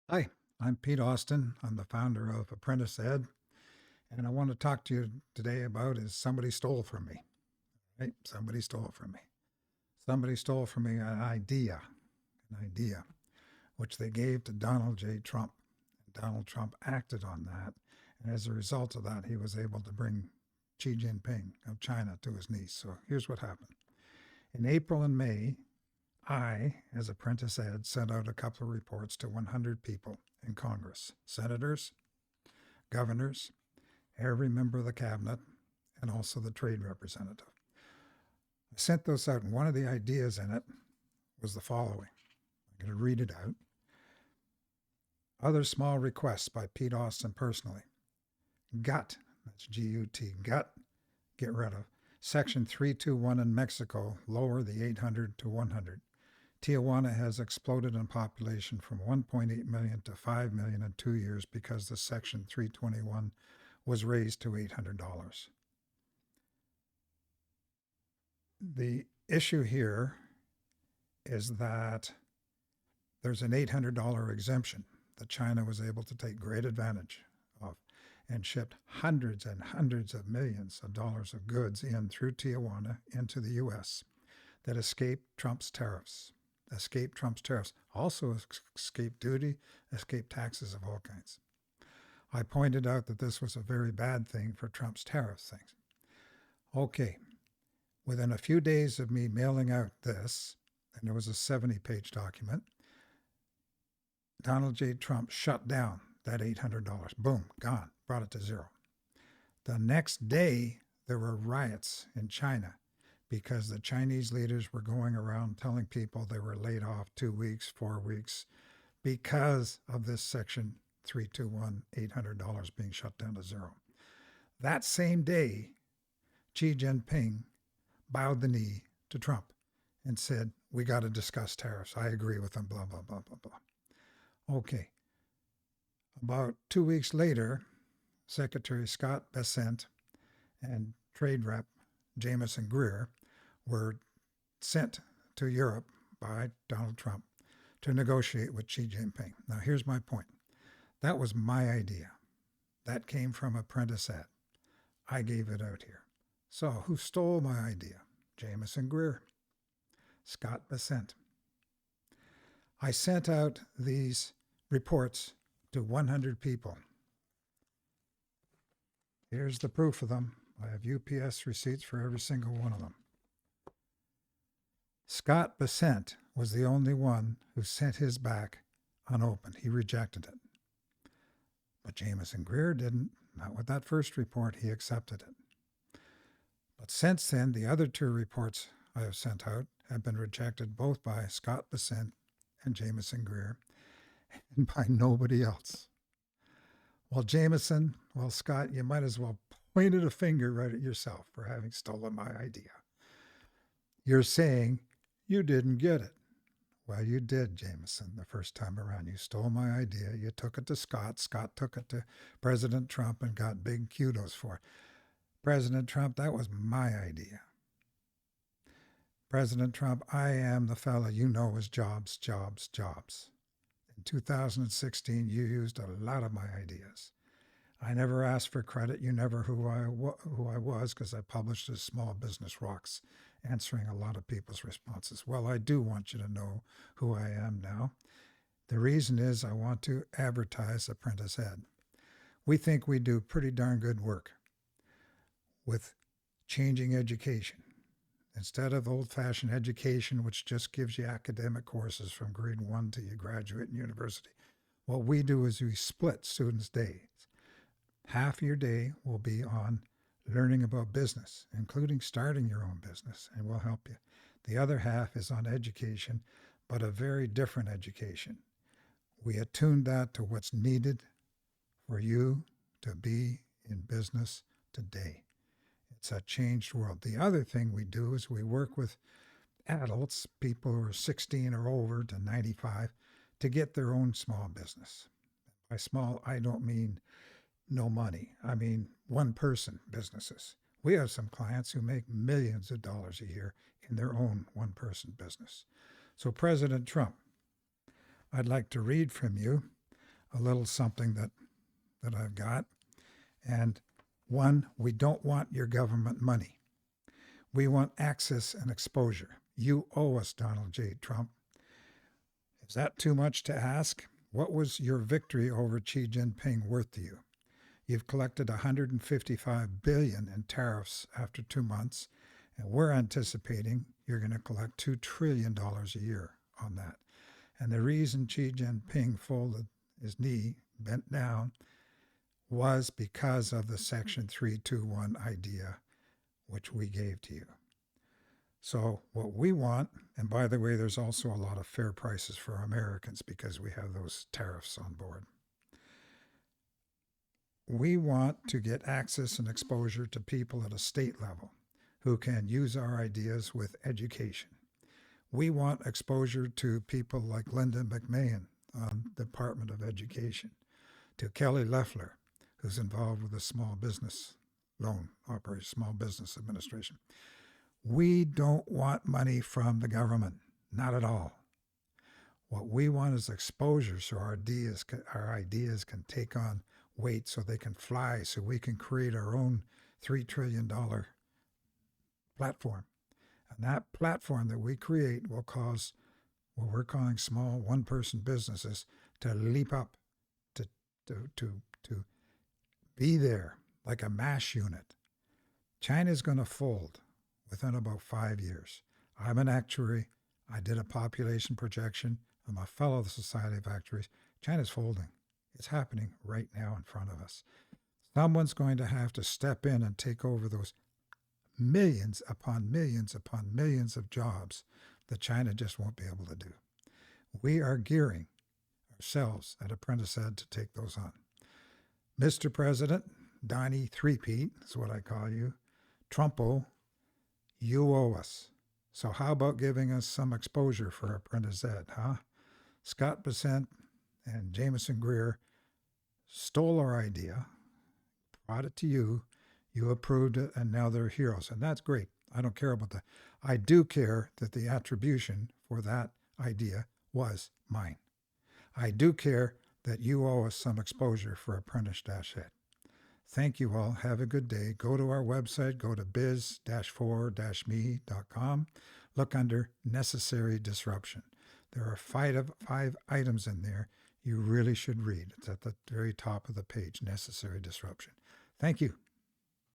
Hi, I'm Pete Austin. I'm the founder of Apprentice-Ed, and I want to talk to you today about is somebody stole from me. Right? Somebody stole from me. Somebody stole from me an idea, which they gave to Donald J. Trump. Donald Trump acted on that, and as a result of that, he was able to bring Xi Jinping of China to his knees. So here's what happened. In April and May, I, as Apprentice-Ed, sent out a couple of reports to 100 people in Congress, senators, governors, every member of the cabinet, and also the trade representative. I sent those out, and one of the ideas in it was the following. I'm going to read it out. Other small requests by Pete Austin personally. Gut, that's G-U-T, gut, get rid of. Section 321 in Mexico, lower the 800 to 100. Tijuana has exploded in population from 1.8 million to 5 million in 2 years because the Section 321 was raised to $800. The issue here is that there's an $800 exemption that China was able to take great advantage of and shipped hundreds and hundreds of millions of dollars of goods in through Tijuana into the U.S. that escaped Trump's tariffs. Also escaped duty, escaped taxes of all kinds. I pointed out that this was a very bad thing for Trump's tariff things. Okay, within a few days of me mailing out this, and it was a 70-page document, Donald J. Trump shut down that $800. Boom, gone, brought it to zero. The next day, there were riots in China because the Chinese leaders were going around telling people they were laid off 2 weeks, 4 weeks because of this Section 321, $800 being shut down to zero. That same day, Xi Jinping bowed the knee to Trump and said, we got to discuss tariffs. I agree with them, blah, blah, blah, blah, blah. Okay. About 2 weeks later, Secretary Scott Bessent and Trade Rep Jamieson were sent to Europe by Donald Trump to negotiate with Xi Jinping. Now, here's my point. That was my idea. That came from Apprentice-Ed. I gave it out here. So, who stole my idea? Jamieson, Scott Bessent. I sent out these reports to 100 people. Here's the proof of them. I have UPS receipts for every single one of them. Scott Bessent was the only one who sent his back unopened. He rejected it. But Jamieson didn't. Not with that first report. He accepted it. But since then, the other 2 reports I have sent out have been rejected both by Scott Bessent and Jamieson and by nobody else. Well, Scott, you might as well pointed a finger right at yourself for having stolen my idea. You're saying you didn't get it. Well, you did, Jamieson, the first time around. You stole my idea. You took it to Scott. Scott took it to President Trump and got big kudos for it. President Trump, that was my idea. President Trump, I am the fella you know as jobs, jobs, jobs. In 2016, you used a lot of my ideas. I never asked for credit. You never who I was because I published as Small Business Rocks, answering a lot of people's responses. Well, I do want you to know who I am now. The reason is I want to advertise Apprentice-Ed. We think we do pretty darn good work with changing education. Instead of old-fashioned education, which just gives you academic courses from grade 1 to you graduate in university, what we do is we split students' days. Half your day will be on learning about business, including starting your own business, and we'll help you. The other half is on education, but a very different education. We attune that to what's needed for you to be in business today. It's a changed world. The other thing we do is we work with adults, people who are 16 or over to 95, to get their own small business. By small, I don't mean no money. I mean one-person businesses. We have some clients who make millions of dollars a year in their own one-person business. So President Trump, I'd like to read from you a little something that I've got. And one, we don't want your government money. We want access and exposure. You owe us, Donald J. Trump. Is that too much to ask? What was your victory over Xi Jinping worth to you? You've collected $155 billion in tariffs after 2 months, and we're anticipating you're going to collect $2 trillion a year on that. And the reason Xi Jinping folded his knee, bent down, was because of the Section 321 idea, which we gave to you. So what we want, and by the way, there's also a lot of fair prices for Americans because we have those tariffs on board. We want to get access and exposure to people at a state level who can use our ideas with education. We want exposure to people like Linda McMahon on the Department of Education, to Kelly Loeffler, who's involved with the Small Business Loan Operation, Small Business Administration. We don't want money from the government, not at all. What we want is exposure so our ideas can take on weight, so they can fly, so we can create our own $3 trillion platform. And that platform that we create will cause what we're calling small one-person businesses to leap up, to be there like a MASH unit. China's going to fold within about 5 years. I'm an actuary. I did a population projection. I'm a fellow of the Society of Actuaries. China's folding. It's happening right now in front of us. Someone's going to have to step in and take over those millions upon millions upon millions of jobs that China just won't be able to do. We are gearing ourselves at Apprentice-Ed to take those on. Mr. President, Donnie Threepeat is what I call you, Trumpo, you owe us. So how about giving us some exposure for Apprentice-Ed, huh? Scott Bessent and Jamieson Greer stole our idea, brought it to you, you approved it, and now they're heroes. And that's great. I don't care about that. I do care that the attribution for that idea was mine. I do care that you owe us some exposure for Apprentice-Ed. Thank you all. Have a good day. Go to our website. Go to biz-for-me.com. Look under Necessary Disruption. There are five items in there you really should read. It's at the very top of the page, Necessary Disruption. Thank you.